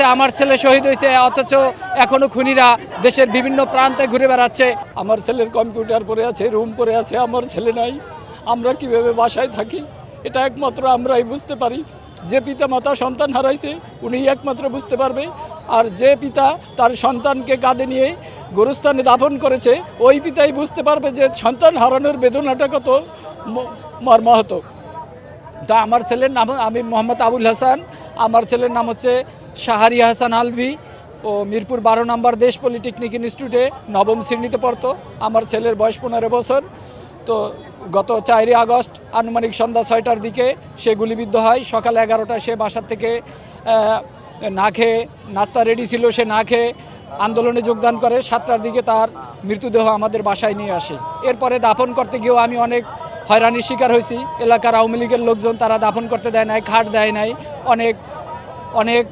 গেছে, আমার ছেলে শহীদ হয়েছে, অথচ এখনো খুনিরা দেশের বিভিন্ন প্রান্তে ঘুরে বেড়াচ্ছে। আমার ছেলের কম্পিউটার পড়ে আছে, রুম পড়ে আছে, আমার ছেলে নাই। আমরা কিভাবে বাসায় থাকি এটা একমাত্র আমরাই বুঝতে পারি। যে পিতা মাতা সন্তান হারাইছে উনি একমাত্র বুঝতে পারবে। আর যে পিতা তার সন্তানকে কাঁধে নিয়ে গোরস্থানে দাফন করেছে ওই পিতাই বুঝতে পারবে যে সন্তান হারানোর বেদনাটা কত মর্মাহত। তা আমার ছেলের নাম, আমি মোহাম্মদ আবুল হাসান, আমার ছেলের নাম হচ্ছে শাহরিয়া হাসান আলভি। ও মিরপুর 12 নম্বর দেশ পলিটেকনিক ইনস্টিটিউটে নবম শ্রেণীতে পড়তো। আমার ছেলের বয়স 15 বছর। তো গত 4 আগস্ট আনুমানিক সন্ধ্যা 6টার দিকে সে গুলিবিদ্ধ হয়। সকাল 11টায় সে বাসার থেকে না খেয়ে, নাস্তা রেডি ছিল, সে না খেয়ে আন্দোলনে যোগদান করে। 7টার দিকে তার মৃতদেহ আমাদের বাসায় নিয়ে আসে। এরপরে দাফন করতে গিয়েও আমি অনেক হয়রানির শিকার হয়েছি। এলাকার আওয়ামী লীগের লোকজন তারা দাফন করতে দেয় নাই, খাট দেয় নাই, অনেক